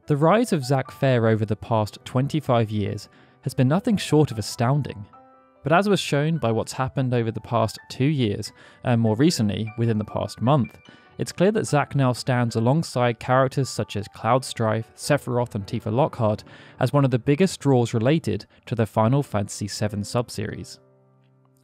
The rise of Zack Fair over the past 25 years has been nothing short of astounding. But as was shown by what's happened over the past 2 years, and more recently within the past month, it's clear that Zack now stands alongside characters such as Cloud Strife, Sephiroth and Tifa Lockhart as one of the biggest draws related to the Final Fantasy VII subseries.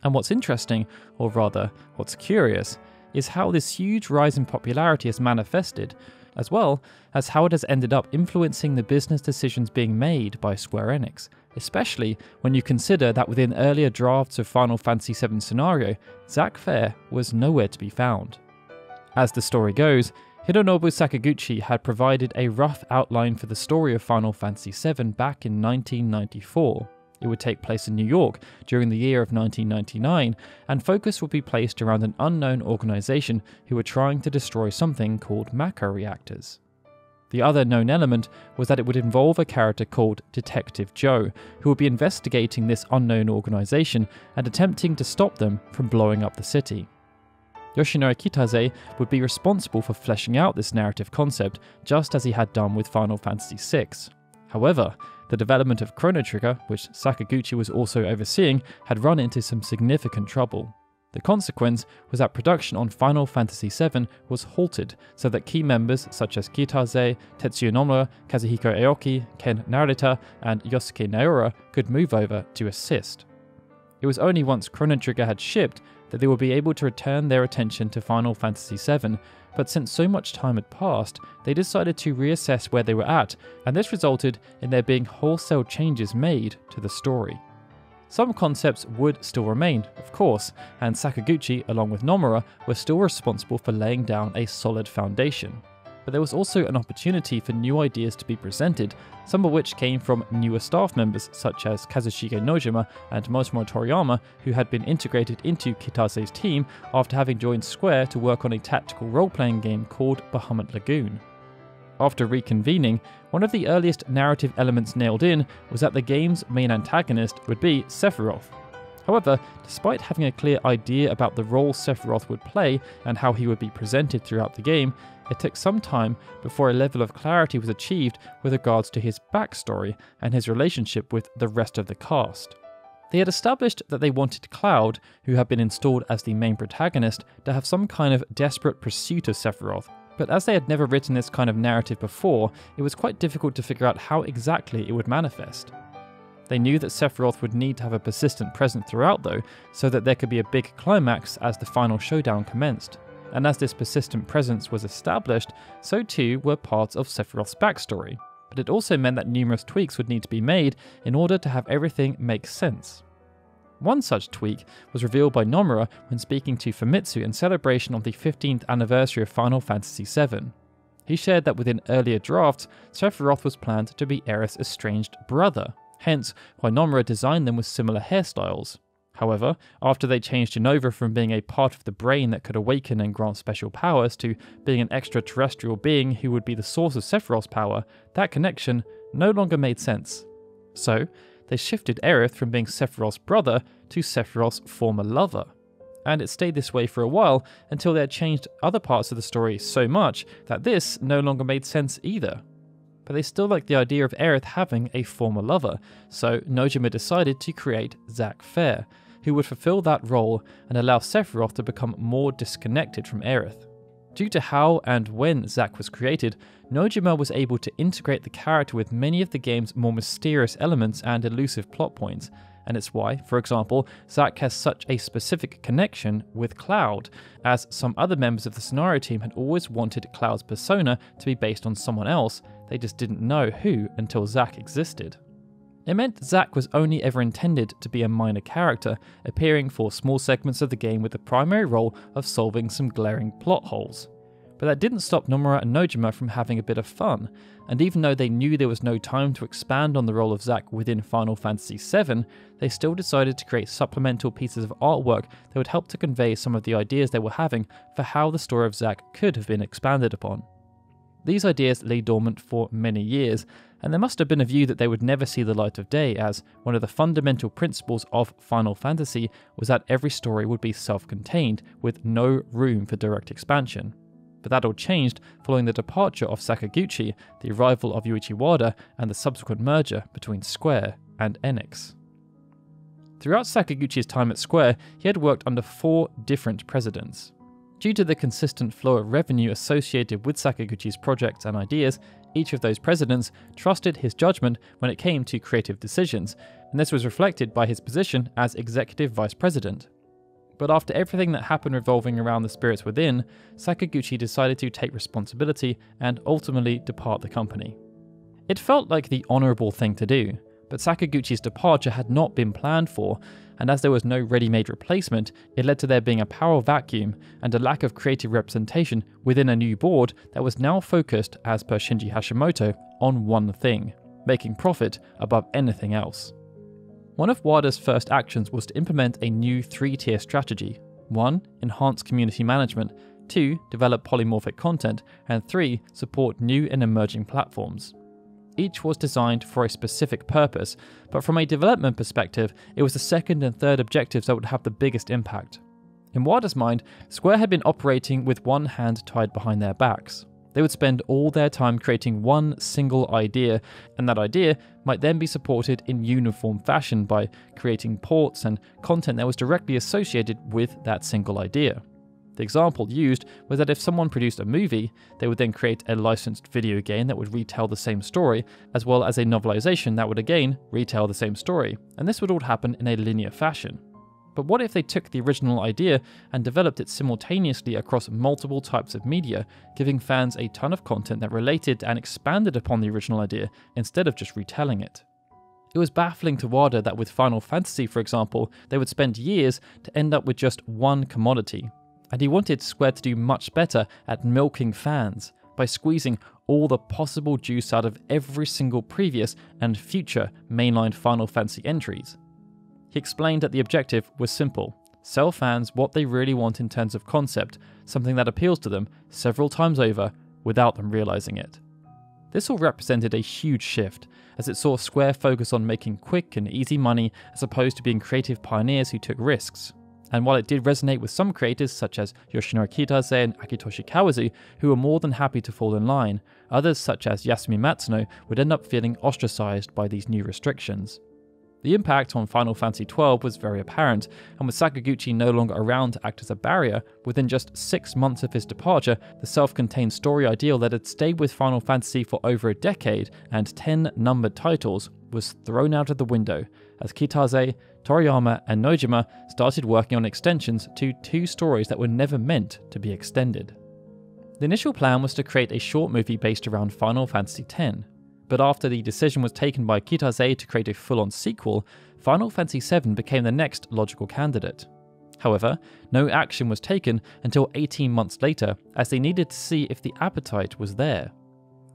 And what's interesting, or rather what's curious, is how this huge rise in popularity has manifested, as well as how it has ended up influencing the business decisions being made by Square Enix, especially when you consider that within earlier drafts of Final Fantasy VII Scenario, Zack Fair was nowhere to be found. As the story goes, Hironobu Sakaguchi had provided a rough outline for the story of Final Fantasy VII back in 1994. It would take place in New York during the year of 1999, and focus would be placed around an unknown organisation who were trying to destroy something called Mako reactors. The other known element was that it would involve a character called Detective Joe, who would be investigating this unknown organisation and attempting to stop them from blowing up the city. Yoshinori Kitase would be responsible for fleshing out this narrative concept, just as he had done with Final Fantasy VI. However, the development of Chrono Trigger, which Sakaguchi was also overseeing, had run into some significant trouble. The consequence was that production on Final Fantasy VII was halted so that key members such as Kitase, Tetsuya Nomura, Kazuhiko Aoki, Ken Narita, and Yosuke Naora could move over to assist. It was only once Chrono Trigger had shipped that they would be able to return their attention to Final Fantasy VII, but since so much time had passed, they decided to reassess where they were at, and this resulted in there being wholesale changes made to the story. Some concepts would still remain, of course, and Sakaguchi, along with Nomura, were still responsible for laying down a solid foundation. But there was also an opportunity for new ideas to be presented, some of which came from newer staff members such as Kazushige Nojima and Motomo Toriyama, who had been integrated into Kitase's team after having joined Square to work on a tactical role-playing game called Bahamut Lagoon. After reconvening, one of the earliest narrative elements nailed in was that the game's main antagonist would be Sephiroth. However, despite having a clear idea about the role Sephiroth would play and how he would be presented throughout the game, it took some time before a level of clarity was achieved with regards to his backstory and his relationship with the rest of the cast. They had established that they wanted Cloud, who had been installed as the main protagonist, to have some kind of desperate pursuit of Sephiroth, but as they had never written this kind of narrative before, it was quite difficult to figure out how exactly it would manifest. They knew that Sephiroth would need to have a persistent presence throughout though, so that there could be a big climax as the final showdown commenced. And as this persistent presence was established, so too were parts of Sephiroth's backstory. But it also meant that numerous tweaks would need to be made in order to have everything make sense. One such tweak was revealed by Nomura when speaking to Famitsu in celebration of the 15th anniversary of Final Fantasy VII. He shared that within earlier drafts, Sephiroth was planned to be Aerith's estranged brother, hence why Nomura designed them with similar hairstyles. However, after they changed him over from being a part of the brain that could awaken and grant special powers to being an extraterrestrial being who would be the source of Sephiroth's power, that connection no longer made sense. So, they shifted Aerith from being Sephiroth's brother to Sephiroth's former lover. And it stayed this way for a while until they had changed other parts of the story so much that this no longer made sense either. But they still liked the idea of Aerith having a former lover, so Nojima decided to create Zack Fair, who would fulfill that role and allow Sephiroth to become more disconnected from Aerith. Due to how and when Zack was created, Nojima was able to integrate the character with many of the game's more mysterious elements and elusive plot points, and it's why, for example, Zack has such a specific connection with Cloud, as some other members of the Scenario team had always wanted Cloud's persona to be based on someone else, they just didn't know who until Zack existed. It meant Zack was only ever intended to be a minor character, appearing for small segments of the game with the primary role of solving some glaring plot holes. But that didn't stop Nomura and Nojima from having a bit of fun, and even though they knew there was no time to expand on the role of Zack within Final Fantasy VII, they still decided to create supplemental pieces of artwork that would help to convey some of the ideas they were having for how the story of Zack could have been expanded upon. These ideas lay dormant for many years, and there must have been a view that they would never see the light of day, as one of the fundamental principles of Final Fantasy was that every story would be self-contained, with no room for direct expansion. But that all changed following the departure of Sakaguchi, the arrival of Yuichi Wada, and the subsequent merger between Square and Enix. Throughout Sakaguchi's time at Square, he had worked under 4 different presidents. Due to the consistent flow of revenue associated with Sakaguchi's projects and ideas, each of those presidents trusted his judgment when it came to creative decisions, and this was reflected by his position as executive vice president. But after everything that happened revolving around the spirits within, Sakaguchi decided to take responsibility and ultimately depart the company. It felt like the honourable thing to do, but Sakaguchi's departure had not been planned for, and as there was no ready-made replacement, it led to there being a power vacuum and a lack of creative representation within a new board that was now focused, as per Shinji Hashimoto, on one thing: making profit above anything else. One of Wada's first actions was to implement a new 3-tier strategy. 1. Enhance community management. 2. Develop polymorphic content. And 3. Support new and emerging platforms. Each was designed for a specific purpose, but from a development perspective, it was the second and third objectives that would have the biggest impact. In Wada's mind, Square had been operating with one hand tied behind their backs. They would spend all their time creating one single idea, and that idea might then be supported in uniform fashion by creating ports and content that was directly associated with that single idea. The example used was that if someone produced a movie, they would then create a licensed video game that would retell the same story, as well as a novelization that would again retell the same story, and this would all happen in a linear fashion. But what if they took the original idea and developed it simultaneously across multiple types of media, giving fans a ton of content that related and expanded upon the original idea instead of just retelling it? It was baffling to Wada that with Final Fantasy, for example, they would spend years to end up with just one commodity, and he wanted Square to do much better at milking fans by squeezing all the possible juice out of every single previous and future mainline Final Fantasy entries. He explained that the objective was simple: sell fans what they really want in terms of concept, something that appeals to them several times over without them realizing it. This all represented a huge shift, as it saw Square focus on making quick and easy money as opposed to being creative pioneers who took risks. And while it did resonate with some creators such as Yoshinori Kitase and Akitoshi Kawazu, who were more than happy to fall in line, others such as Yasumi Matsuno would end up feeling ostracized by these new restrictions. The impact on Final Fantasy XII was very apparent, and with Sakaguchi no longer around to act as a barrier, within just 6 months of his departure, the self-contained story ideal that had stayed with Final Fantasy for over a decade and 10 numbered titles was thrown out of the window, as Kitase, Toriyama, and Nojima started working on extensions to 2 stories that were never meant to be extended. The initial plan was to create a short movie based around Final Fantasy X. But after the decision was taken by Kitase to create a full-on sequel, Final Fantasy VII became the next logical candidate. However, no action was taken until 18 months later, as they needed to see if the appetite was there.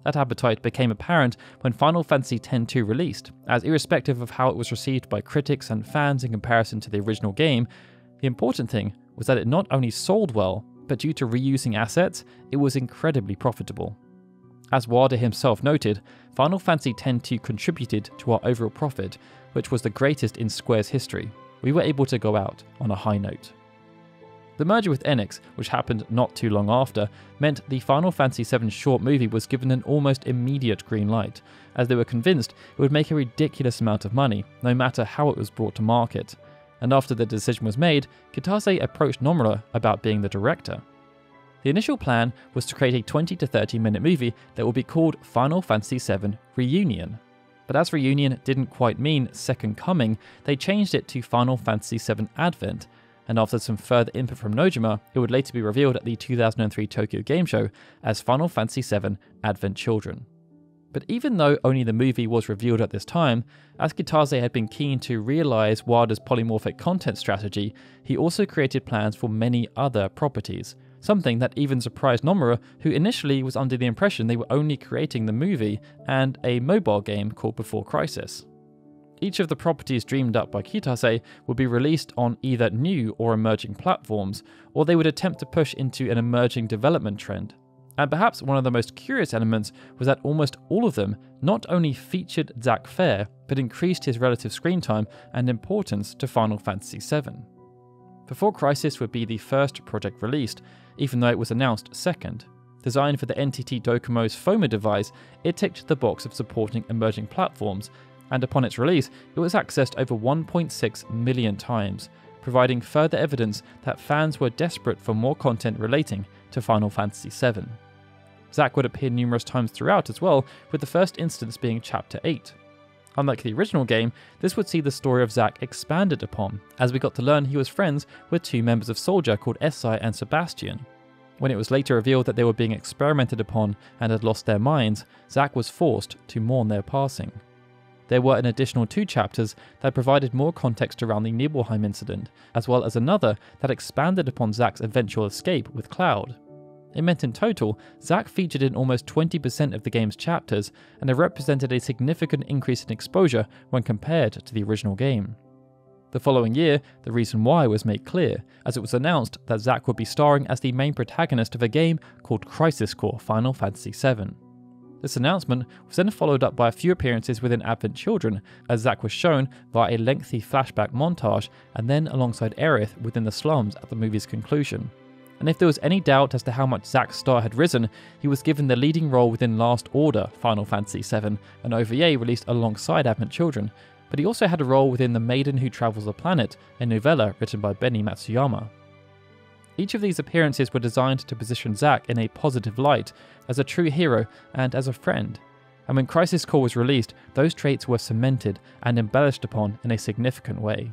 That appetite became apparent when Final Fantasy X-2 released, as irrespective of how it was received by critics and fans in comparison to the original game, the important thing was that it not only sold well, but due to reusing assets, it was incredibly profitable. As Wada himself noted, Final Fantasy X-2 contributed to our overall profit, which was the greatest in Square's history. We were able to go out on a high note. The merger with Enix, which happened not too long after, meant the Final Fantasy VII short movie was given an almost immediate green light, as they were convinced it would make a ridiculous amount of money, no matter how it was brought to market. And after the decision was made, Kitase approached Nomura about being the director. The initial plan was to create a 20 to 30 minute movie that would be called Final Fantasy VII Reunion. But as Reunion didn't quite mean Second Coming, they changed it to Final Fantasy VII Advent, and after some further input from Nojima, it would later be revealed at the 2003 Tokyo Game Show as Final Fantasy VII Advent Children. But even though only the movie was revealed at this time, as Kitase had been keen to realise Wada's polymorphic content strategy, he also created plans for many other properties, something that even surprised Nomura, who initially was under the impression they were only creating the movie and a mobile game called Before Crisis. Each of the properties dreamed up by Kitase would be released on either new or emerging platforms, or they would attempt to push into an emerging development trend. And perhaps one of the most curious elements was that almost all of them not only featured Zack Fair, but increased his relative screen time and importance to Final Fantasy VII. Before Crisis would be the first project released, even though it was announced second. Designed for the NTT Docomo's FOMA device, it ticked the box of supporting emerging platforms, and upon its release, it was accessed over 1.6 million times, providing further evidence that fans were desperate for more content relating to Final Fantasy VII. Zack would appear numerous times throughout as well, with the first instance being Chapter 8. Unlike the original game, this would see the story of Zack expanded upon, as we got to learn he was friends with two members of Soldier called Esai and Sebastian. When it was later revealed that they were being experimented upon and had lost their minds, Zack was forced to mourn their passing. There were an additional 2 chapters that provided more context around the Nibelheim incident, as well as another that expanded upon Zack's eventual escape with Cloud. It meant in total, Zack featured in almost 20% of the game's chapters, and it represented a significant increase in exposure when compared to the original game. The following year, the reason why was made clear, as it was announced that Zack would be starring as the main protagonist of a game called Crisis Core Final Fantasy VII. This announcement was then followed up by a few appearances within Advent Children, as Zack was shown via a lengthy flashback montage and then alongside Aerith within the slums at the movie's conclusion. And if there was any doubt as to how much Zack's star had risen, he was given the leading role within Last Order Final Fantasy VII, an OVA released alongside Advent Children, but he also had a role within The Maiden Who Travels the Planet, a novella written by Benny Matsuyama. Each of these appearances were designed to position Zack in a positive light, as a true hero and as a friend, and when Crisis Core was released, those traits were cemented and embellished upon in a significant way.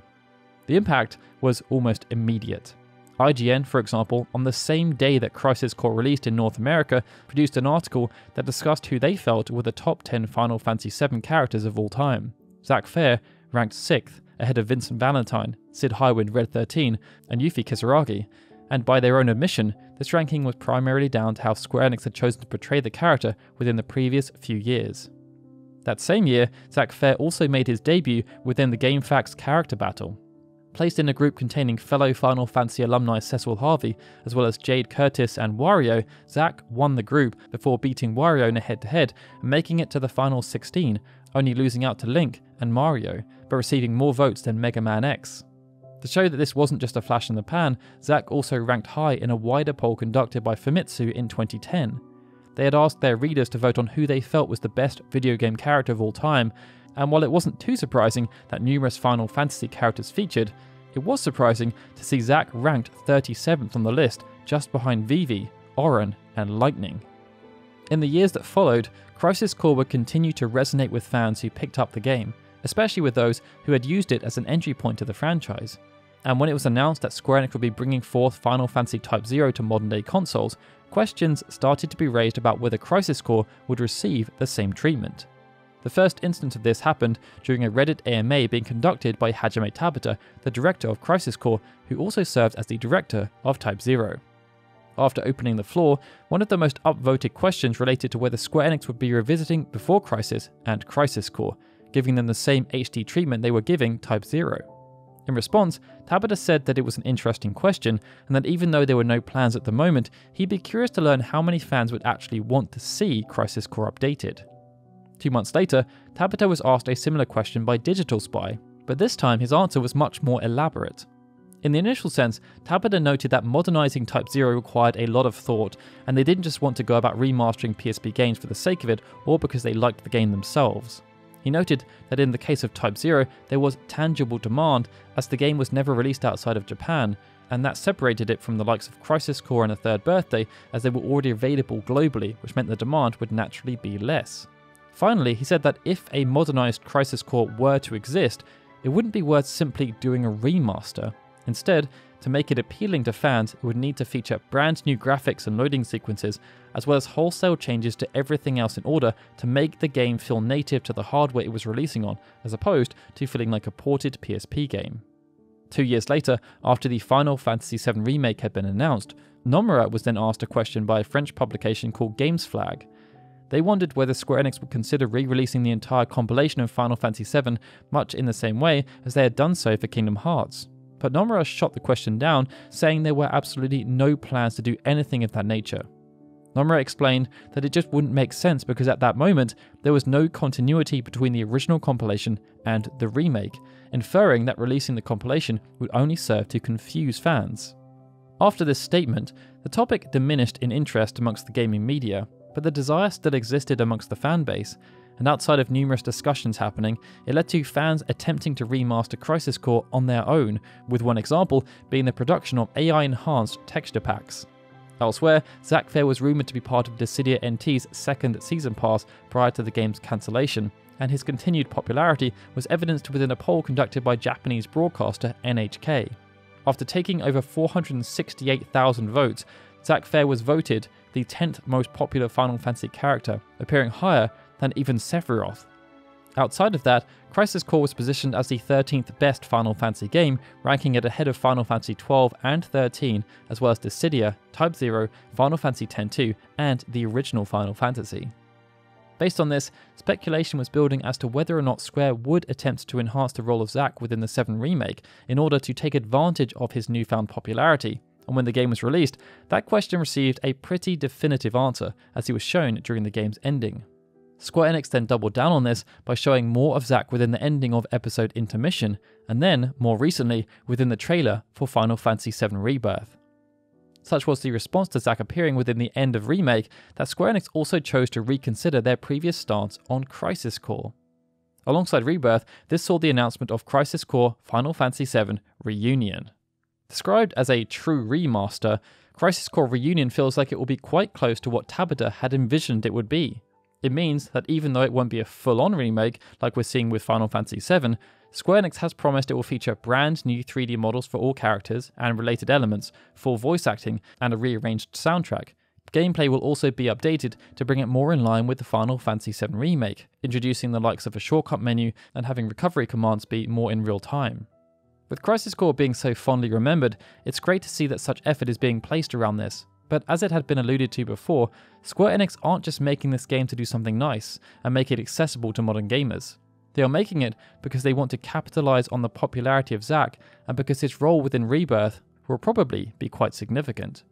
The impact was almost immediate. IGN, for example, on the same day that Crisis Core released in North America, produced an article that discussed who they felt were the top 10 Final Fantasy VII characters of all time. Zack Fair ranked 6th, ahead of Vincent Valentine, Sid Highwind Red 13, and Yuffie Kisaragi, and by their own admission, this ranking was primarily down to how Square Enix had chosen to portray the character within the previous few years. That same year, Zack Fair also made his debut within the GameFAQs character battle. Placed in a group containing fellow Final Fantasy alumni Cecil Harvey, as well as Jade Curtis and Wario, Zack won the group before beating Wario in a head-to-head and making it to the final 16, only losing out to Link and Mario, but receiving more votes than Mega Man X. To show that this wasn't just a flash in the pan, Zack also ranked high in a wider poll conducted by Famitsu in 2010. They had asked their readers to vote on who they felt was the best video game character of all time, and while it wasn't too surprising that numerous Final Fantasy characters featured, it was surprising to see Zack ranked 37th on the list, just behind Vivi, Auron, and Lightning. In the years that followed, Crisis Core would continue to resonate with fans who picked up the game, especially with those who had used it as an entry point to the franchise. And when it was announced that Square Enix would be bringing forth Final Fantasy Type 0 to modern-day consoles, questions started to be raised about whether Crisis Core would receive the same treatment. The first instance of this happened during a Reddit AMA being conducted by Hajime Tabata, the director of Crisis Core, who also served as the director of Type 0. After opening the floor, one of the most upvoted questions related to whether Square Enix would be revisiting Before Crisis and Crisis Core, giving them the same HD treatment they were giving Type 0. In response, Tabata said that it was an interesting question, and that even though there were no plans at the moment, he'd be curious to learn how many fans would actually want to see Crisis Core updated. 2 months later, Tabata was asked a similar question by Digital Spy, but this time his answer was much more elaborate. In the initial sense, Tabata noted that modernizing Type 0 required a lot of thought, and they didn't just want to go about remastering PSP games for the sake of it or because they liked the game themselves. He noted that in the case of Type 0, there was tangible demand, as the game was never released outside of Japan, and that separated it from the likes of Crisis Core and A Third Birthday, as they were already available globally, which meant the demand would naturally be less. Finally, he said that if a modernized Crisis Core were to exist, it wouldn't be worth simply doing a remaster. Instead, to make it appealing to fans, it would need to feature brand new graphics and loading sequences, as well as wholesale changes to everything else in order to make the game feel native to the hardware it was releasing on, as opposed to feeling like a ported PSP game. 2 years later, after the Final Fantasy VII Remake had been announced, Nomura was then asked a question by a French publication called GamesFlag. They wondered whether Square Enix would consider re-releasing the entire compilation of Final Fantasy VII much in the same way as they had done so for Kingdom Hearts. But Nomura shot the question down, saying there were absolutely no plans to do anything of that nature. Nomura explained that it just wouldn't make sense because at that moment, there was no continuity between the original compilation and the remake, inferring that releasing the compilation would only serve to confuse fans. After this statement, The topic diminished in interest amongst the gaming media, but the desire still existed amongst the fan base, and outside of numerous discussions happening, it led to fans attempting to remaster Crisis Core on their own, with one example being the production of AI-enhanced texture packs. Elsewhere, Zack Fair was rumoured to be part of Dissidia NT's second season pass prior to the game's cancellation, and his continued popularity was evidenced within a poll conducted by Japanese broadcaster NHK. After taking over 468,000 votes, Zack Fair was voted the 10th most popular Final Fantasy character, appearing higher than even Sephiroth. Outside of that, Crisis Core was positioned as the 13th best Final Fantasy game, ranking it ahead of Final Fantasy XII and XIII, as well as Dissidia, Type 0, Final Fantasy X-2, and the original Final Fantasy. Based on this, speculation was building as to whether or not Square would attempt to enhance the role of Zack within the 7 remake in order to take advantage of his newfound popularity, and when the game was released, that question received a pretty definitive answer, as he was shown during the game's ending. Square Enix then doubled down on this by showing more of Zack within the ending of episode Intermission, and then, more recently, within the trailer for Final Fantasy VII Rebirth. Such was the response to Zack appearing within the end of Remake that Square Enix also chose to reconsider their previous stance on Crisis Core. Alongside Rebirth, this saw the announcement of Crisis Core Final Fantasy VII Reunion. Described as a true remaster, Crisis Core Reunion feels like it will be quite close to what Tabata had envisioned it would be. It means that even though it won't be a full-on remake like we're seeing with Final Fantasy VII, Square Enix has promised it will feature brand new 3D models for all characters and related elements, full voice acting, and a rearranged soundtrack. Gameplay will also be updated to bring it more in line with the Final Fantasy VII Remake, introducing the likes of a shortcut menu and having recovery commands be more in real time. With Crisis Core being so fondly remembered, it's great to see that such effort is being placed around this. But as it had been alluded to before, Square Enix aren't just making this game to do something nice and make it accessible to modern gamers. They are making it because they want to capitalise on the popularity of Zack and because his role within Rebirth will probably be quite significant.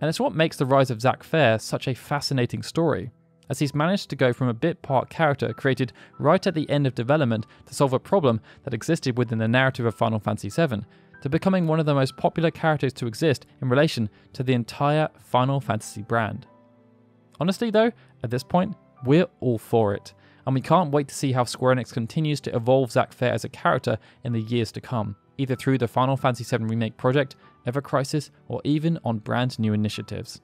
And it's what makes the rise of Zack Fair such a fascinating story, as he's managed to go from a bit part character created right at the end of development to solve a problem that existed within the narrative of Final Fantasy VII, to becoming one of the most popular characters to exist in relation to the entire Final Fantasy brand. Honestly though, at this point, we're all for it, and we can't wait to see how Square Enix continues to evolve Zack Fair as a character in the years to come, either through the Final Fantasy VII Remake project, Ever Crisis, or even on brand new initiatives.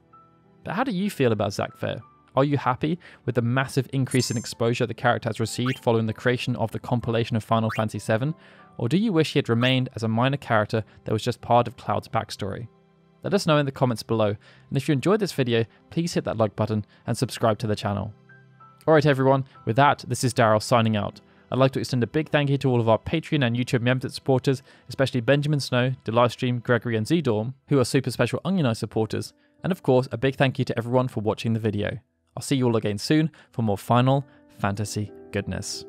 But how do you feel about Zack Fair? Are you happy with the massive increase in exposure the character has received following the creation of the compilation of Final Fantasy VII, or do you wish he had remained as a minor character that was just part of Cloud's backstory? Let us know in the comments below, and if you enjoyed this video, please hit that like button and subscribe to the channel. Alright everyone, with that, this is Daryl signing out. I'd like to extend a big thank you to all of our Patreon and YouTube members supporters, especially Benjamin Snow, DeLivestream, Gregory and Zdorm, who are super special Onion Eye supporters, and of course a big thank you to everyone for watching the video. I'll see you all again soon for more Final Fantasy goodness.